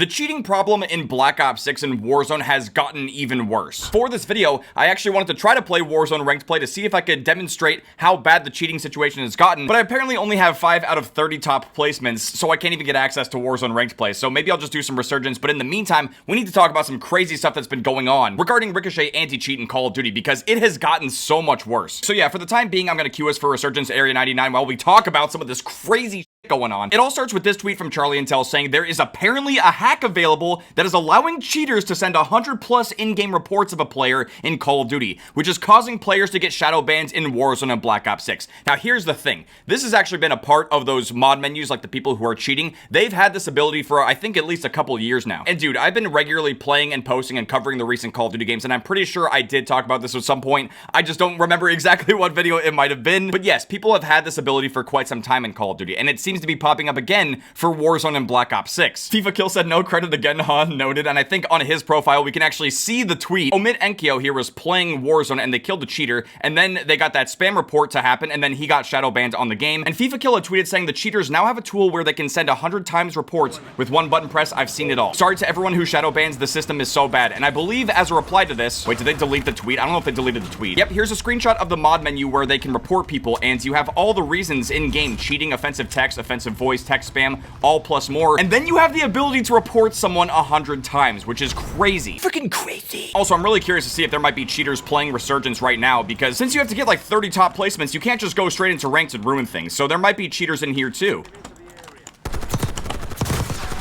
The cheating problem in Black Ops 6 and Warzone has gotten even worse. For this video, I actually wanted to try to play Warzone ranked play to see if I could demonstrate how bad the cheating situation has gotten, but I apparently only have 5 out of 30 top placements, so I can't even get access to Warzone ranked play, so maybe I'll just do some resurgence, but in the meantime, we need to talk about some crazy stuff that's been going on regarding Ricochet Anti-cheat in Call of Duty, because it has gotten so much worse. So yeah, for the time being, I'm gonna queue us for Resurgence Area 99 while we talk about some of this crazy going on. It all starts with this tweet from Charlie Intel saying there is apparently a hack available that is allowing cheaters to send 100+ in-game reports of a player in Call of Duty, which is causing players to get shadow bans in Warzone and Black Ops 6. Now here's the thing, this has actually been a part of those mod menus, like the people who are cheating. They've had this ability for I think at least a couple years now. And dude, I've been regularly playing and posting and covering the recent Call of Duty games, and I'm pretty sure I did talk about this at some point. I just don't remember exactly what video it might have been. But yes, people have had this ability for quite some time in Call of Duty, and it seems to be popping up again for Warzone and Black Ops 6. FIFA Kill said no credit again, huh? Noted. And I think on his profile we can actually see the tweet. Omid Enkyo here was playing Warzone and they killed the cheater, and then they got that spam report to happen, and then he got shadow banned on the game. And FIFA Kill had tweeted saying the cheaters now have a tool where they can send 100 times reports with one button press. I've seen it all. Sorry to everyone who shadow bans, the system is so bad. And I believe as a reply to this, wait, did they delete the tweet? I don't know if they deleted the tweet. Yep, here's a screenshot of the mod menu where they can report people, and you have all the reasons in game: cheating, offensive text, offensive voice, text spam, all plus more. And then you have the ability to report someone 100 times, which is crazy. Freaking crazy. Also, I'm really curious to see if there might be cheaters playing Resurgence right now, because since you have to get like 30 top placements, you can't just go straight into ranked and ruin things. So there might be cheaters in here too.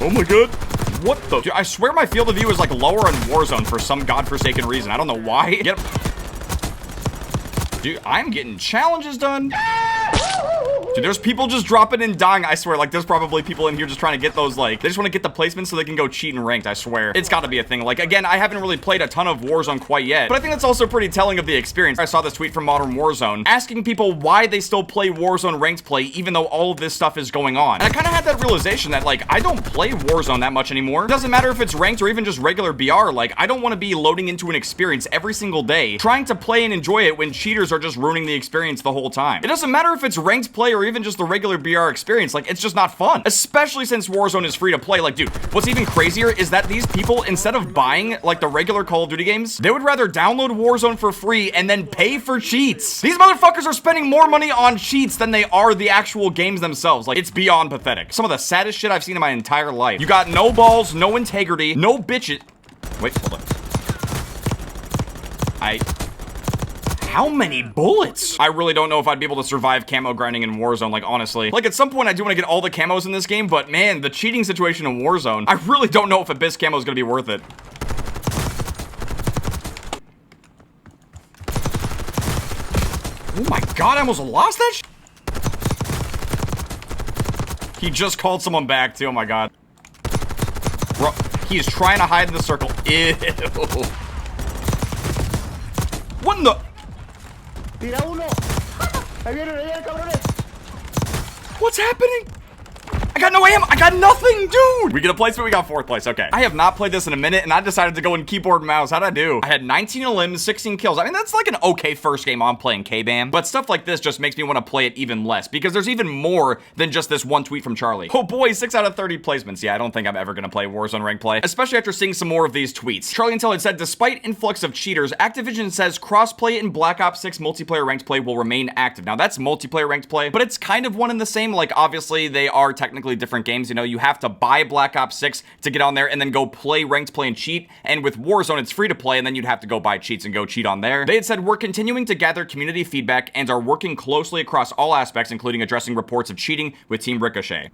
Oh my god. What the? Dude, I swear my field of view is like lower in Warzone for some godforsaken reason. I don't know why. Yep. Dude, I'm getting challenges done. Dude, there's people just dropping and dying, I swear. Like, there's probably people in here just trying to get those, like, they just want to get the placements so they can go cheat in ranked, I swear. It's got to be a thing. Like, again, I haven't really played a ton of Warzone quite yet, but I think that's also pretty telling of the experience. I saw this tweet from Modern Warzone asking people why they still play Warzone ranked play even though all of this stuff is going on. And I kind of had that realization that, like, I don't play Warzone that much anymore. It doesn't matter if it's ranked or even just regular BR. Like, I don't want to be loading into an experience every single day, trying to play and enjoy it when cheaters are just ruining the experience the whole time. It doesn't matter if it's ranked play or even just the regular BR experience. Like, it's just not fun, especially since Warzone is free to play. Like, dude, what's even crazier is that these people, instead of buying like the regular Call of Duty games, they would rather download Warzone for free and then pay for cheats. These motherfuckers are spending more money on cheats than they are the actual games themselves. Like, it's beyond pathetic. Some of the saddest shit I've seen in my entire life. You got no balls, no integrity, no bitches. Wait, hold on. How many bullets? I really don't know if I'd be able to survive camo grinding in Warzone, like, honestly. Like, at some point, I do want to get all the camos in this game, but man, the cheating situation in Warzone, I really don't know if Abyss camo is going to be worth it. Oh my god, I almost lost that shit. He just called someone back, too. Oh my god. Bro, he is trying to hide in the circle. Ew. What in the... What's happening? I got no aim. I got nothing, dude. We get a placement. We got 4th place. Okay. I have not played this in a minute, and I decided to go in keyboard and mouse. How'd I do? I had 19 elims, 16 kills. I mean, that's like an okay first game on playing K-Bam, but stuff like this just makes me want to play it even less, because there's even more than just this one tweet from Charlie. Oh boy, 6 out of 30 placements. Yeah, I don't think I'm ever going to play Warzone ranked play, especially after seeing some more of these tweets. Charlie Intel had said, despite influx of cheaters, Activision says crossplay in Black Ops 6 multiplayer ranked play will remain active. Now, that's multiplayer ranked play, but it's kind of one and the same. Like, obviously, they are technically different games. You know, you have to buy Black Ops 6 to get on there and then go play ranked play and cheat. And with Warzone, it's free to play, and then you'd have to go buy cheats and go cheat on there. They had said, we're continuing to gather community feedback and are working closely across all aspects, including addressing reports of cheating with Team Ricochet.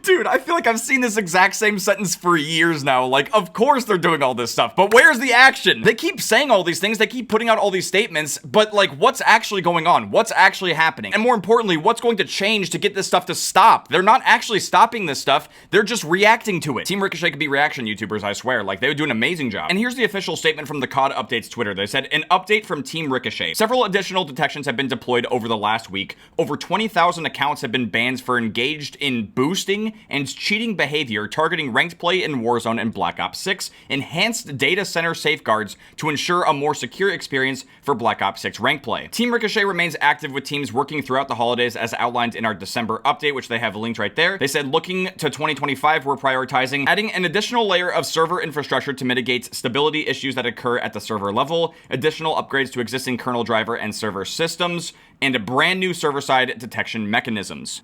Dude, I feel like I've seen this exact same sentence for years now. Like, of course they're doing all this stuff, but where's the action? They keep saying all these things, they keep putting out all these statements, but like, what's actually going on? What's actually happening? And more importantly, what's going to change to get this stuff to stop? They're not actually stopping this stuff, they're just reacting to it. Team Ricochet could be reaction YouTubers, I swear. Like, they would do an amazing job. And here's the official statement from the COD Updates Twitter. They said, an update from Team Ricochet. Several additional detections have been deployed over the last week. Over 20,000 accounts have been banned for engaged in boost boosting and cheating behavior targeting ranked play in Warzone and Black Ops 6, enhanced data center safeguards to ensure a more secure experience for Black Ops 6 ranked play. Team Ricochet remains active with teams working throughout the holidays as outlined in our December update, which they have linked right there. They said, looking to 2025, we're prioritizing adding an additional layer of server infrastructure to mitigate stability issues that occur at the server level, additional upgrades to existing kernel driver and server systems, and a brand new server-side detection mechanisms.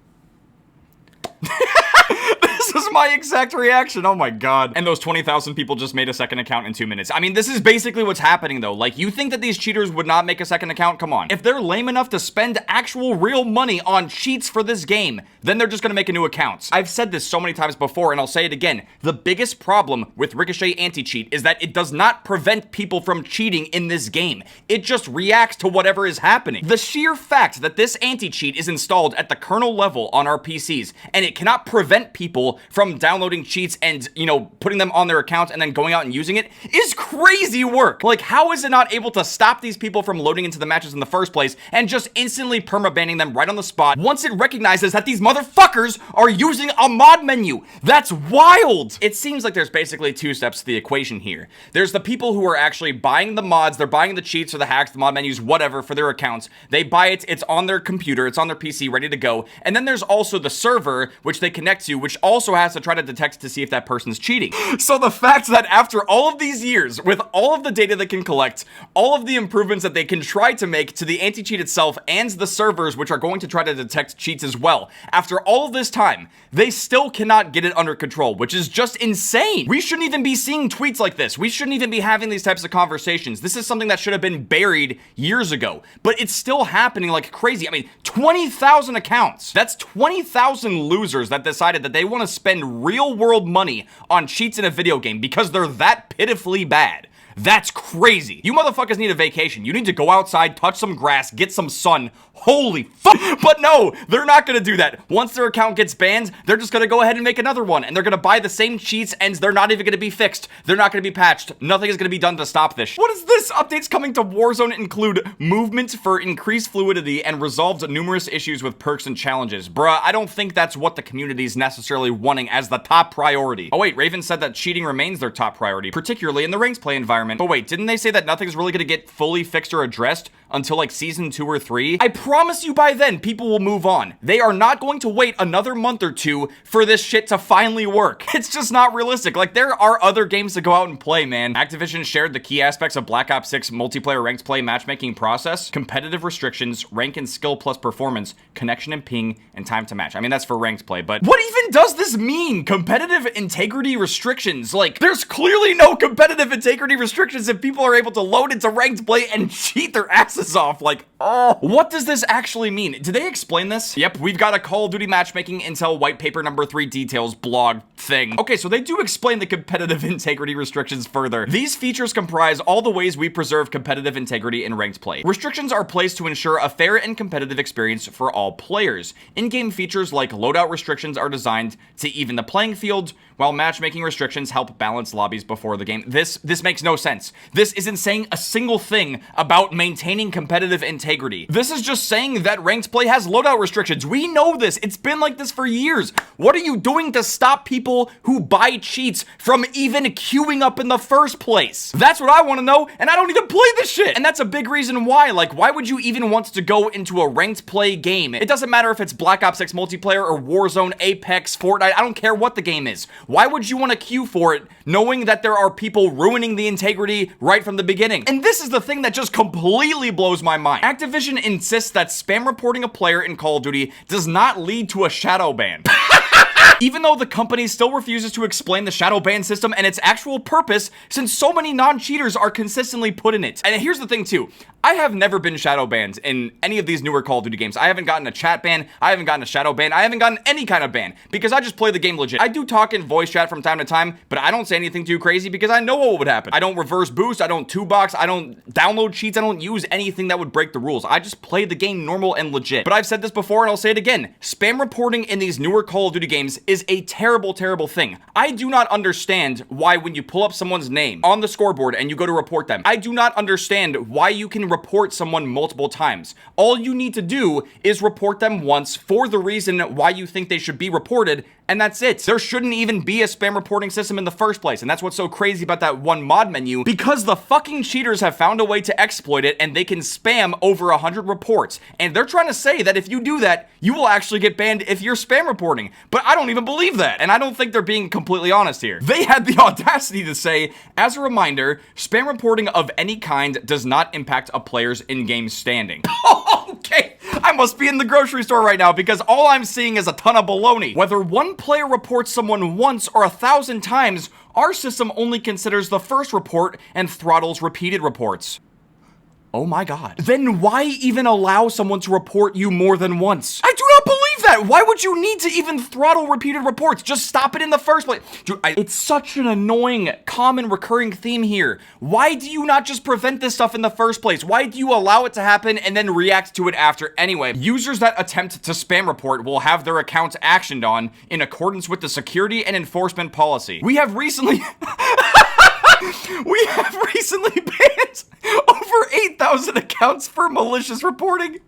This is my exact reaction. Oh my god. And those 20,000 people just made a second account in 2 minutes. I mean, this is basically what's happening though. Like, you think that these cheaters would not make a second account? Come on. If they're lame enough to spend actual real money on cheats for this game, then they're just gonna make a new account. I've said this so many times before, and I'll say it again. The biggest problem with Ricochet Anti-cheat is that it does not prevent people from cheating in this game. It just reacts to whatever is happening. The sheer fact that this anti-cheat is installed at the kernel level on our PCs, and it cannot prevent people from downloading cheats and, you know, putting them on their account and then going out and using it is crazy work. Like, how is it not able to stop these people from loading into the matches in the first place and just instantly perma-banning them right on the spot once it recognizes that these motherfuckers are using a mod menu? That's wild! It seems like there's basically two steps to the equation here. There's the people who are actually buying the mods, they're buying the cheats or the hacks, the mod menus, whatever, for their accounts. They buy it, it's on their computer, it's on their PC, ready to go. And then there's also the server, which they connect to, which also has to try to detect to see if that person's cheating. So the fact that after all of these years, with all of the data they can collect, all of the improvements that they can try to make to the anti-cheat itself and the servers, which are going to try to detect cheats as well, after all of this time, they still cannot get it under control, which is just insane. We shouldn't even be seeing tweets like this. We shouldn't even be having these types of conversations. This is something that should have been buried years ago, but it's still happening like crazy. I mean, 20,000 accounts. That's 20,000 losers that decided that they want to spend real world money on cheats in a video game because they're that pitifully bad. That's crazy. You motherfuckers need a vacation. You need to go outside, touch some grass, get some sun. Holy fuck. But no, they're not gonna do that. Once their account gets banned, they're just gonna go ahead and make another one, and they're gonna buy the same cheats, and they're not even gonna be fixed. They're not gonna be patched. Nothing is gonna be done to stop this. What is this? Updates coming to Warzone include movement for increased fluidity and resolved numerous issues with perks and challenges. Bruh, I don't think that's what the community is necessarily wanting as the top priority. Oh wait, Raven said that cheating remains their top priority, particularly in the ranked play environment. But wait, didn't they say that nothing's really gonna get fully fixed or addressed until like season 2 or 3? I promise you by then, people will move on. They are not going to wait another month or two for this shit to finally work. It's just not realistic. Like, there are other games to go out and play, man. Activision shared the key aspects of Black Ops 6 multiplayer ranked play matchmaking process, competitive restrictions, rank and skill plus performance, connection and ping, and time to match. I mean, that's for ranked play, but what even does this mean? Competitive integrity restrictions? Like, there's clearly no competitive integrity restrictions if people are able to load into ranked play and cheat their asses off. Like, oh, what does this actually mean? Did they explain this? Yep, we've got a Call of Duty matchmaking intel white paper number 3 details blog thing. Okay, so they do explain the competitive integrity restrictions further. These features comprise all the ways we preserve competitive integrity in ranked play. Restrictions are placed to ensure a fair and competitive experience for all players. In-game features like loadout restrictions are designed to even the playing field, while matchmaking restrictions help balance lobbies before the game. This makes no sense. This isn't saying a single thing about maintaining competitive integrity. This is just saying that ranked play has loadout restrictions. We know this. It's been like this for years. What are you doing to stop people who buy cheats from even queuing up in the first place? That's what I want to know, and I don't even play this shit. And that's a big reason why. Like, why would you even want to go into a ranked play game? It doesn't matter if it's Black Ops 6 multiplayer or Warzone, Apex, Fortnite. I don't care what the game is. Why would you want to queue for it knowing that there are people ruining the integrity right from the beginning? And this is the thing that just completely blows my mind. Activision insists that spam reporting a player in Call of Duty does not lead to a shadow ban. Even though the company still refuses to explain the shadow ban system and its actual purpose, since so many non-cheaters are consistently put in it. And here's the thing too, I have never been shadow banned in any of these newer Call of Duty games. I haven't gotten a chat ban, I haven't gotten a shadow ban, I haven't gotten any kind of ban, because I just play the game legit. I do talk in voice chat from time to time, but I don't say anything too crazy because I know what would happen. I don't reverse boost, I don't 2-box, I don't download cheats, I don't use anything that would break the rules. I just play the game normal and legit. But I've said this before and I'll say it again, spam reporting in these newer Call of Duty games is a terrible, terrible thing. I do not understand why when you pull up someone's name on the scoreboard and you go to report them, I do not understand why you can report someone multiple times. All you need to do is report them once for the reason why you think they should be reported, and that's it. There shouldn't even be a spam reporting system in the first place, and that's what's so crazy about that one mod menu, because the fucking cheaters have found a way to exploit it, and they can spam over 100 reports, and they're trying to say that if you do that, you will actually get banned if you're spam reporting, but I don't even believe that, and I don't think they're being completely honest here. They had the audacity to say, as a reminder, spam reporting of any kind does not impact a player's in-game standing. Okay, I must be in the grocery store right now because all I'm seeing is a ton of baloney. Whether one player reports someone once or 1,000 times, our system only considers the first report and throttles repeated reports. Oh my god. Then why even allow someone to report you more than once? I do not believe that! Why would you need to even throttle repeated reports? Just stop it in the first place. Dude, it's such an annoying, common, recurring theme here. Why do you not just prevent this stuff in the first place? Why do you allow it to happen and then react to it after anyway? Users that attempt to spam report will have their accounts actioned on in accordance with the security and enforcement policy. We have recently banned over 8,000 accounts for malicious reporting.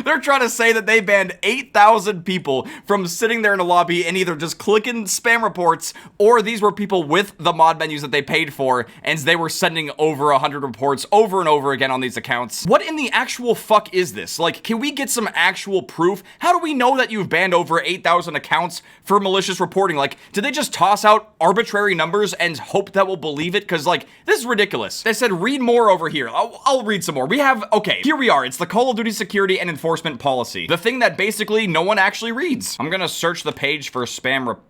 They're trying to say that they banned 8,000 people from sitting there in a lobby and either just clicking spam reports, or these were people with the mod menus that they paid for, and they were sending over 100 reports over and over again on these accounts. What in the actual fuck is this? Like, can we get some actual proof? How do we know that you've banned over 8,000 accounts for malicious reporting? Like, did they just toss out arbitrary numbers and hope that we'll believe it? Because, like, this is ridiculous. They said read more over here. I'll read some more. We have, okay, here we are. It's the Call of Duty security and enforcement policy. The thing that basically no one actually reads. I'm gonna search the page for spam report.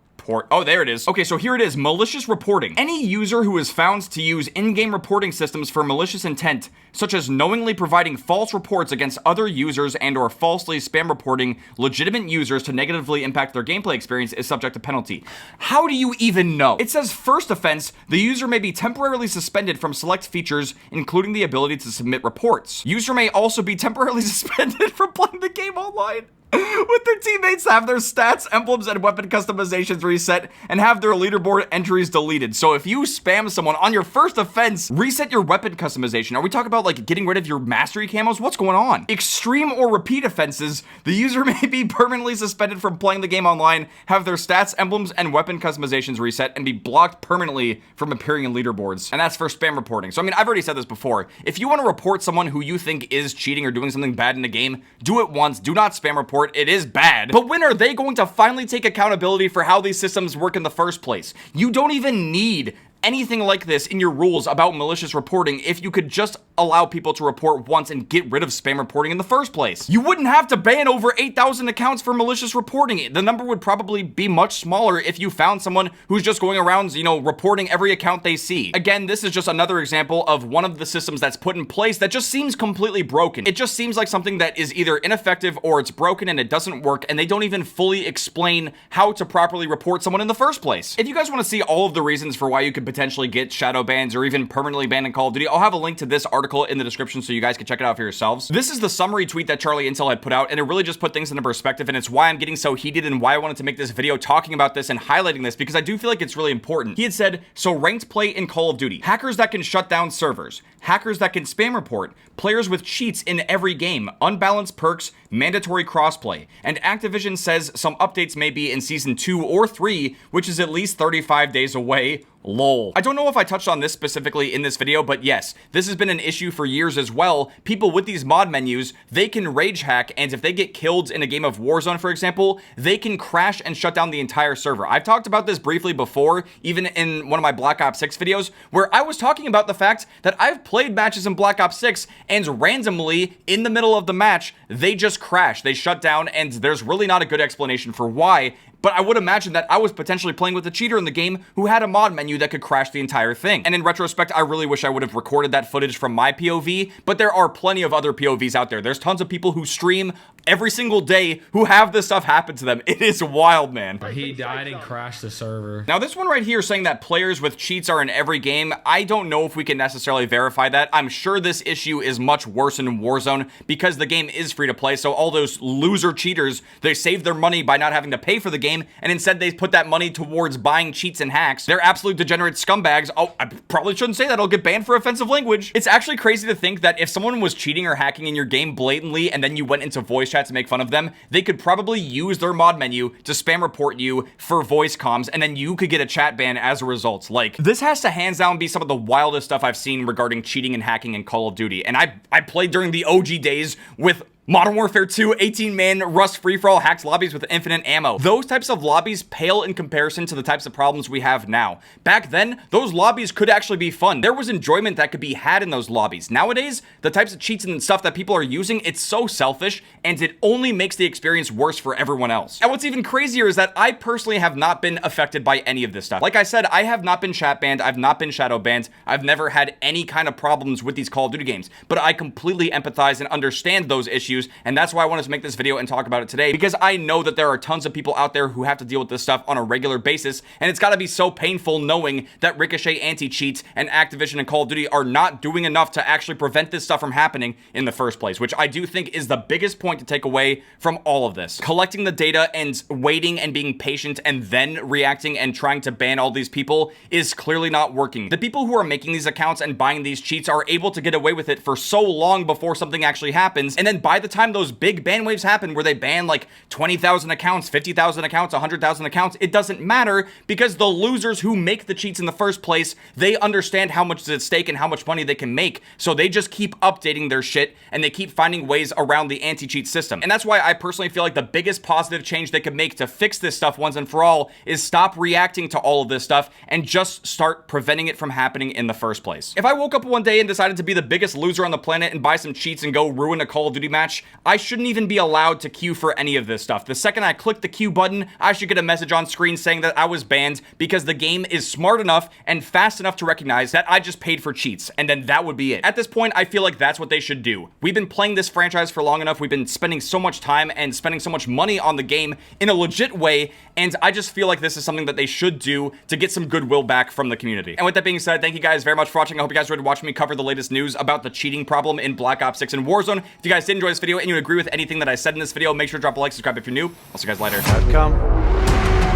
Oh, there it is. Okay, so here it is. Malicious reporting. Any user who is found to use in-game reporting systems for malicious intent, such as knowingly providing false reports against other users and or falsely spam reporting legitimate users to negatively impact their gameplay experience, is subject to penalty. How do you even know? It says first offense, the user may be temporarily suspended from select features, including the ability to submit reports. User may also be temporarily suspended from playing the game online with their teammates, have their stats, emblems, and weapon customizations reset, and have their leaderboard entries deleted. So if you spam someone on your first offense, reset your weapon customization. Are we talking about like getting rid of your mastery camos? What's going on? Extreme or repeat offenses, the user may be permanently suspended from playing the game online, have their stats, emblems, and weapon customizations reset, and be blocked permanently from appearing in leaderboards. And that's for spam reporting. So I mean, I've already said this before. If you want to report someone who you think is cheating or doing something bad in the game, do it once. Do not spam report. It is bad. But when are they going to finally take accountability for how these systems work in the first place? You don't even need anything like this in your rules about malicious reporting if you could just allow people to report once and get rid of spam reporting in the first place. You wouldn't have to ban over 8,000 accounts for malicious reporting. The number would probably be much smaller if you found someone who's just going around, you know, reporting every account they see. Again, this is just another example of one of the systems that's put in place that just seems completely broken. It just seems like something that is either ineffective or it's broken and it doesn't work, and they don't even fully explain how to properly report someone in the first place. If you guys want to see all of the reasons for why you could potentially get shadow bans or even permanently banned in Call of Duty, I'll have a link to this article in the description so you guys can check it out for yourselves. This is the summary tweet that Charlie Intel had put out, and it really just put things into perspective, and it's why I'm getting so heated and why I wanted to make this video talking about this and highlighting this, because I do feel like it's really important. He had said, so ranked play in Call of Duty, hackers that can shut down servers, hackers that can spam report, players with cheats in every game, unbalanced perks, mandatory crossplay, and Activision says some updates may be in season 2 or 3, which is at least 35 days away. Lol. I don't know if I touched on this specifically in this video, but yes, this has been an issue for years as well. People with these mod menus, they can rage hack, and if they get killed in a game of Warzone, for example, they can crash and shut down the entire server. I've talked about this briefly before, even in one of my Black Ops 6 videos, where I was talking about the fact that I've played matches in Black Ops 6, and randomly, in the middle of the match, they just crash, they shut down, and there's really not a good explanation for why. But I would imagine that I was potentially playing with a cheater in the game who had a mod menu that could crash the entire thing. And in retrospect, I really wish I would have recorded that footage from my POV, but there are plenty of other POVs out there. There's tons of people who stream every single day who have this stuff happen to them. It is wild, man. He died and crashed the server. Now, this one right here saying that players with cheats are in every game, I don't know if we can necessarily verify that. I'm sure this issue is much worse in Warzone because the game is free to play, so all those loser cheaters, they save their money by not having to pay for the game, and instead they put that money towards buying cheats and hacks. They're absolute degenerate scumbags. Oh, I probably shouldn't say that. I'll get banned for offensive language. It's actually crazy to think that if someone was cheating or hacking in your game blatantly and then you went into voice chat chat to make fun of them, they could probably use their mod menu to spam report you for voice comms, and then you could get a chat ban as a result. Like, this has to hands down be some of the wildest stuff I've seen regarding cheating and hacking in Call of Duty. And I played during the OG days with Modern Warfare 2, 18-man Rust free-for-all hacked lobbies with infinite ammo. Those types of lobbies pale in comparison to the types of problems we have now. Back then, those lobbies could actually be fun. There was enjoyment that could be had in those lobbies. Nowadays, the types of cheats and stuff that people are using, it's so selfish, and it only makes the experience worse for everyone else. And what's even crazier is that I personally have not been affected by any of this stuff. Like I said, I have not been chat banned, I've not been shadow banned, I've never had any kind of problems with these Call of Duty games, but I completely empathize and understand those issues, and that's why I wanted to make this video and talk about it today, because I know that there are tons of people out there who have to deal with this stuff on a regular basis, and it's gotta be so painful knowing that Ricochet Anti-cheat and Activision and Call of Duty are not doing enough to actually prevent this stuff from happening in the first place, which I do think is the biggest point to take away from all of this. Collecting the data and waiting and being patient and then reacting and trying to ban all these people is clearly not working. The people who are making these accounts and buying these cheats are able to get away with it for so long before something actually happens, and then by the time those big ban waves happen where they ban like 20,000 accounts, 50,000 accounts, 100,000 accounts, it doesn't matter, because the losers who make the cheats in the first place, they understand how much is at stake and how much money they can make, so they just keep updating their shit and they keep finding ways around the anti-cheat system. And that's why I personally feel like the biggest positive change they could make to fix this stuff once and for all is stop reacting to all of this stuff and just start preventing it from happening in the first place. If I woke up one day and decided to be the biggest loser on the planet and buy some cheats and go ruin a Call of Duty match, I shouldn't even be allowed to queue for any of this stuff. The second I click the queue button, I should get a message on screen saying that I was banned, because the game is smart enough and fast enough to recognize that I just paid for cheats, and then that would be it. At this point, I feel like that's what they should do. We've been playing this franchise for long enough, we've been spending so much time and spending so much money on the game in a legit way, and I just feel like this is something that they should do to get some goodwill back from the community. And with that being said, thank you guys very much for watching. I hope you guys enjoyed watching me cover the latest news about the cheating problem in Black Ops 6 and Warzone. If you guys did enjoy this video and you agree with anything that I said in this video, make sure to drop a like, subscribe if you're new. I'll see you guys later. I've come.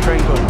Train going.